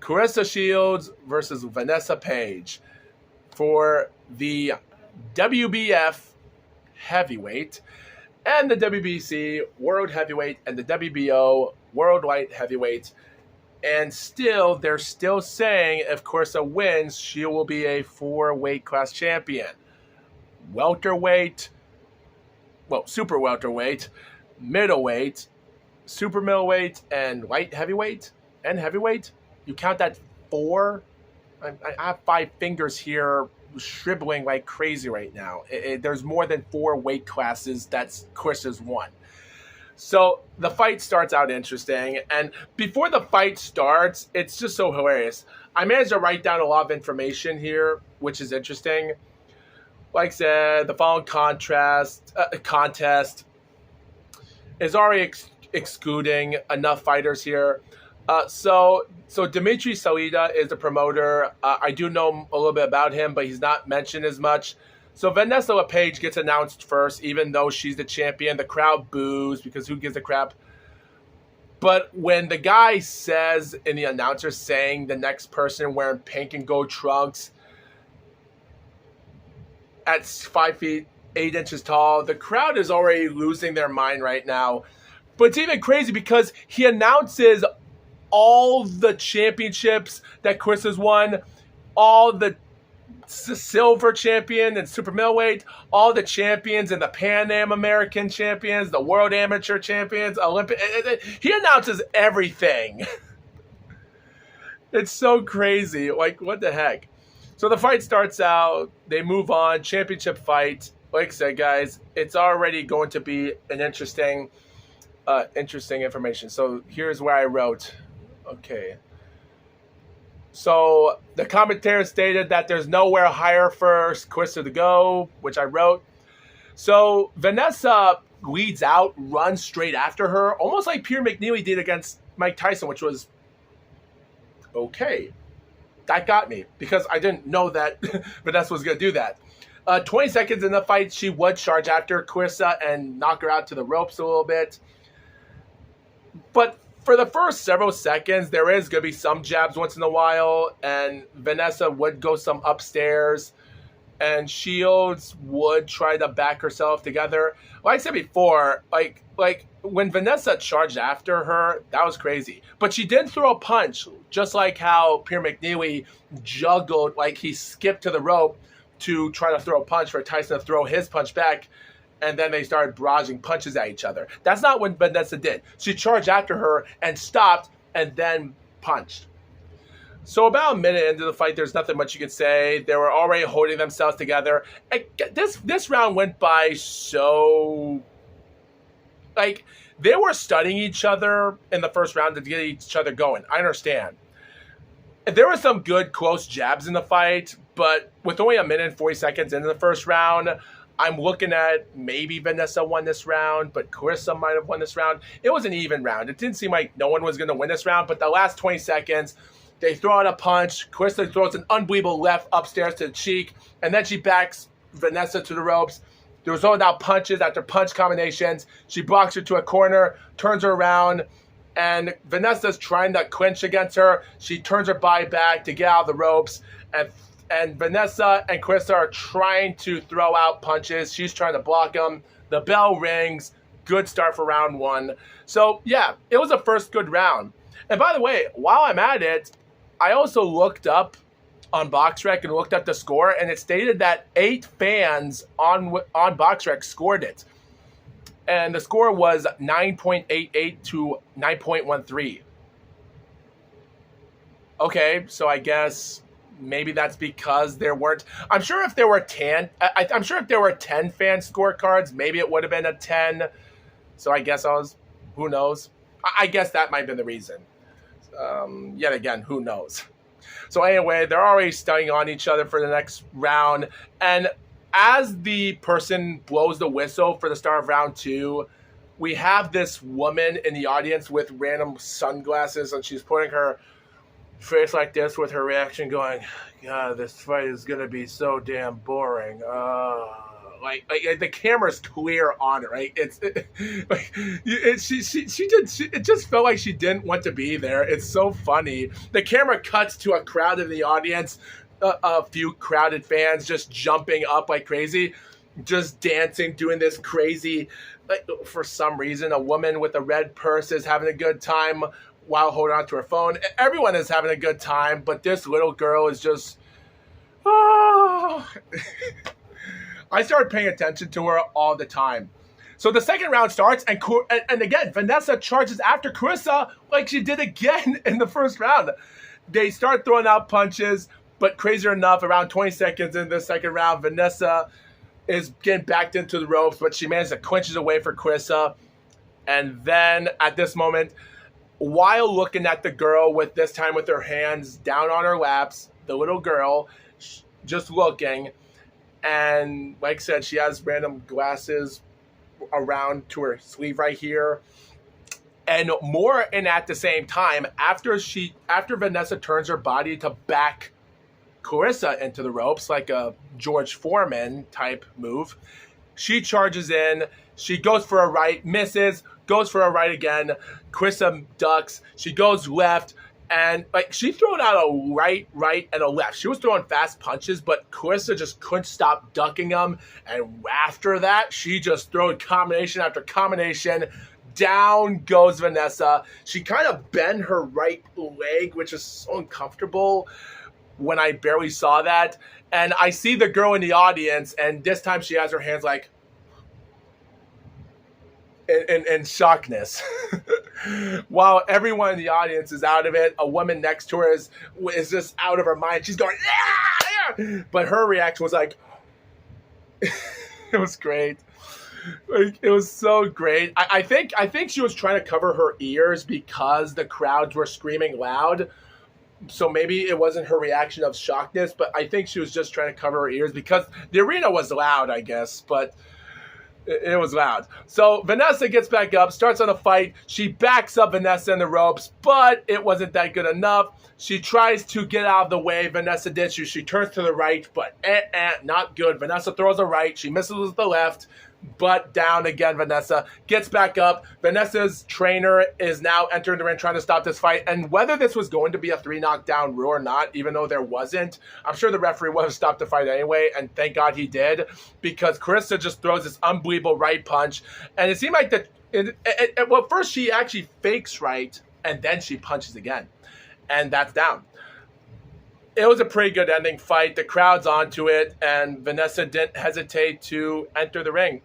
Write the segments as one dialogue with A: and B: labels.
A: Claressa Shields versus Vanessa Paige for the WBF heavyweight and the WBC World Heavyweight and the WBO World Light Heavyweight. And still, they're still saying if Claressa wins, she will be a 4-weight class champion. Welterweight, well, super welterweight, middleweight, super middleweight, and light heavyweight and heavyweight. You count that 4? I have 5 fingers here shribbling like crazy right now. There's more than 4 weight classes that's Claressa's won. So the fight starts out interesting. And before the fight starts, it's just so hilarious. I managed to write down a lot of information here, which is interesting. Like I said, the following contest is already excluding enough fighters here. So Dimitri Salida is the promoter. I do know a little bit about him, but he's not mentioned as much. So Vanessa Paige gets announced first, even though she's the champion. The crowd boos because who gives a crap? But when the guy says in the announcer saying the next person wearing pink and gold trunks at 5 feet 8 inches tall, the crowd is already losing their mind right now. But it's even crazy because he announces all the championships that Chris has won, all the silver champion and super middleweight, all the champions and the Pan Am American champions, the world amateur champions, Olympic. He announces everything. It's so crazy. Like, what the heck? So the fight starts out. They move on. Championship fight. Like I said, guys, it's already going to be an interesting information. So here's where I wrote. Okay. So the commentator stated that there's nowhere higher for Claressa to go, which I wrote. So Vanessa leads out, runs straight after her, almost like Pierre McNeely did against Mike Tyson, which was okay. That got me because I didn't know that Vanessa was going to do that. 20 seconds in the fight, she would charge after Claressa and knock her out to the ropes a little bit. But for the first several seconds, there is going to be some jabs once in a while, and Vanessa would go some upstairs, and Shields would try to back herself together. Like I said before, like when Vanessa charged after her, that was crazy. But she did throw a punch, just like how Pierre McNeely juggled, like he skipped to the rope to try to throw a punch for Tyson to throw his punch back. And then they started barraging punches at each other. That's not what Vanessa did. She charged after her and stopped and then punched. So about a minute into the fight, there's nothing much you could say. They were already holding themselves together. And this round went by so... Like, they were studying each other in the first round to get each other going. I understand. There were some good close jabs in the fight, but with only a minute and 40 seconds into the first round... I'm looking at maybe Vanessa won this round, but Claressa might have won this round. It was an even round. It didn't seem like no one was going to win this round, but the last 20 seconds, they throw out a punch. Claressa throws an unbelievable left upstairs to the cheek, and then she backs Vanessa to the ropes. There was throwing out punches after punch combinations. She blocks her to a corner, turns her around, and Vanessa's trying to clinch against her. She turns her body back to get out of the ropes, and Vanessa and Claressa are trying to throw out punches. She's trying to block them. The bell rings. Good start for round 1. So, yeah, it was a first good round. And by the way, while I'm at it, I also looked up on BoxRec and looked up the score, and it stated that 8 fans on BoxRec scored it. And the score was 9.88 to 9.13. Okay, so I guess... maybe that's because there weren't. I'm sure if there were 10, I'm sure if there were 10 fan scorecards, maybe it would have been a 10. So I guess who knows? I guess that might have been the reason. Yet again, who knows? So anyway, they're already studying on each other for the next round. And as the person blows the whistle for the start of round 2, we have this woman in the audience with random sunglasses, and she's putting her face like this with her reaction going, God, this fight is going to be so damn boring. like the camera's clear on her, right? It just felt like she didn't want to be there. It's so funny. The camera cuts to a crowd in the audience, a few crowded fans just jumping up like crazy, just dancing, doing this crazy. Like, for some reason, a woman with a red purse is having a good time while holding on to her phone. Everyone is having a good time, but this little girl is just, oh. I started paying attention to her all the time. So the second round starts, and again, Vanessa charges after Claressa like she did again in the first round. They start throwing out punches, but crazier enough, around 20 seconds in the second round, Vanessa is getting backed into the ropes, but she manages to clinch it away for Claressa. And then at this moment, while looking at the girl with this time with her hands down on her laps, the little girl just looking, and like I said, she has random glasses around to her sleeve right here. And more, and at the same time, after Vanessa turns her body to back Claressa into the ropes, like a George Foreman type move, she charges in. She goes for a right, misses, goes for a right again. Claressa ducks. She goes left, and like she threw out a right, and a left. She was throwing fast punches, but Claressa just couldn't stop ducking them. And after that, she just threw combination after combination. Down goes Vanessa. She kind of bent her right leg, which is so uncomfortable when I barely saw that. And I see the girl in the audience, and this time she has her hands like in shockness. While everyone in the audience is out of it, a woman next to her is just out of her mind. She's going, yeah! But her reaction was like, it was great. Like, it was so great. I think she was trying to cover her ears because the crowds were screaming loud. So maybe it wasn't her reaction of shockness, but I think she was just trying to cover her ears because the arena was loud, I guess, but it was loud. So Vanessa gets back up, starts on a fight. She backs up Vanessa in the ropes, but it wasn't that good enough. She tries to get out of the way. Vanessa did. She turns to the right, but not good. Vanessa throws a right. She misses with the left. But down again, Vanessa gets back up. Vanessa's trainer is now entering the ring trying to stop this fight. And whether this was going to be a 3 knockdown rule or not, even though there wasn't, I'm sure the referee would have stopped the fight anyway. And thank God he did, because Claressa just throws this unbelievable right punch. And it seemed like well, first she actually fakes right, and then she punches again. And that's down. It was a pretty good ending fight. The crowd's onto it, and Vanessa didn't hesitate to enter the ring.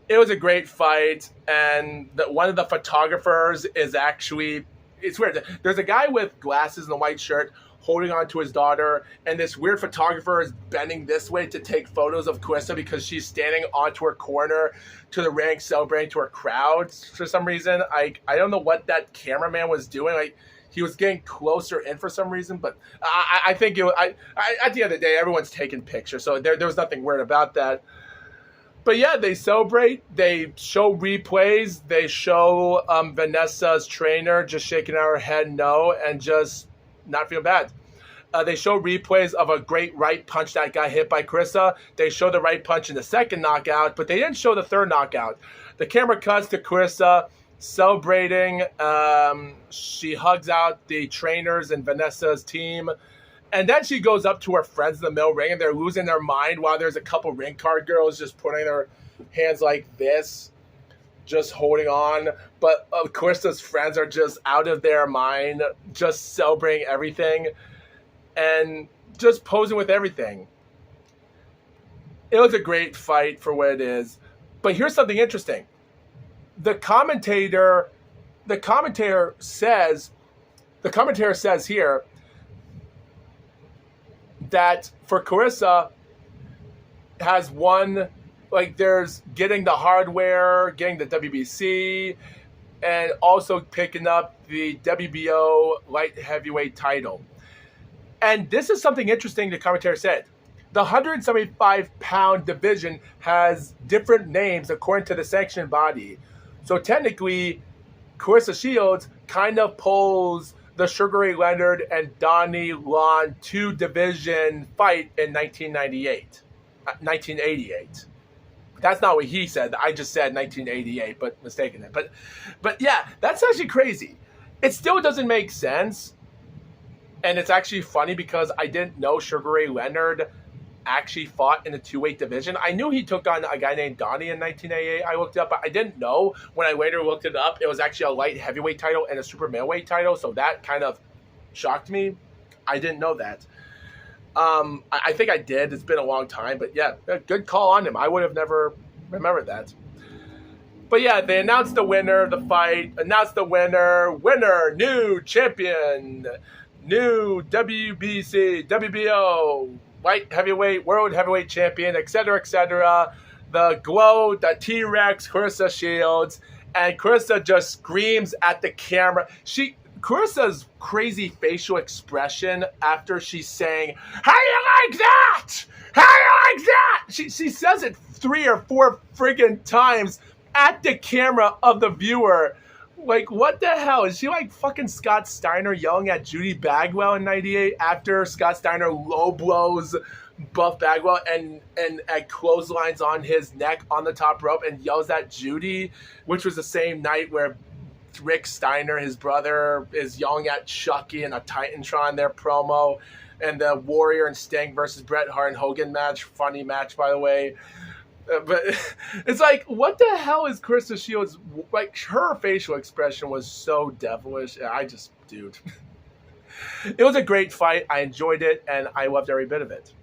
A: It was a great fight, and one of the photographers is actually, it's weird. There's a guy with glasses and a white shirt holding on to his daughter, and this weird photographer is bending this way to take photos of Claressa because she's standing onto her corner to the ring celebrating to her crowd for some reason. I don't know what that cameraman was doing. Like, he was getting closer in for some reason, but I think at the end of the day, everyone's taking pictures, so there was nothing weird about that. But yeah, they celebrate. They show replays. They show Vanessa's trainer just shaking her head no and just not feel bad. They show replays of a great right punch that got hit by Claressa. They show the right punch in the second knockout, but they didn't show the third knockout. The camera cuts to Claressa celebrating. She hugs out the trainers and Vanessa's team, and then she goes up to her friends in the middle ring, and they're losing their mind while there's a couple ring card girls just putting their hands like this, just holding on. But of course, those friends are just out of their mind, just celebrating everything and just posing with everything. It was a great fight for what it is. But here's something interesting. The commentator says here that for Claressa has won, like, there's getting the hardware, getting the WBC, and also picking up the WBO light heavyweight title. And this is something interesting the commentator said. The 175-pound division has different names according to the sanctioning body. So technically, Claressa Shields kind of pulls the Sugar Ray Leonard and Donnie Lon 2 division fight in 1998. 1988. That's not what he said. I just said 1988, but mistaken it. But yeah, that's actually crazy. It still doesn't make sense. And it's actually funny because I didn't know Sugar Ray Leonard actually fought in the 2-weight division. I knew he took on a guy named Donnie in 1988. I looked it up, but I didn't know when I later looked it up, it was actually a light heavyweight title and a super middleweight title. So that kind of shocked me. I didn't know that. I think I did. It's been a long time, but yeah, good call on him. I would have never remembered that. But yeah, they announced the winner of the fight. Announced the winner. Winner, new champion, new WBC, WBO, light heavyweight, world heavyweight champion, etc., etc. The GWOAT, the T-Rex, Claressa Shields, and Claressa just screams at the camera. Clarissa's crazy facial expression after she's saying, "How you like that? How you like that?" She says it 3 or 4 friggin' times at the camera of the viewer. Like, what the hell? Is she like fucking Scott Steiner yelling at Judy Bagwell in 98 after Scott Steiner low blows Buff Bagwell and clotheslines on his neck on the top rope and yells at Judy, which was the same night where Rick Steiner, his brother, is yelling at Chucky in a Titantron, their promo, and the Warrior and Sting versus Bret Hart and Hogan match. Funny match, by the way. But it's like, what the hell is Claressa Shields? Like, her facial expression was so devilish. Dude. It was a great fight. I enjoyed it, and I loved every bit of it.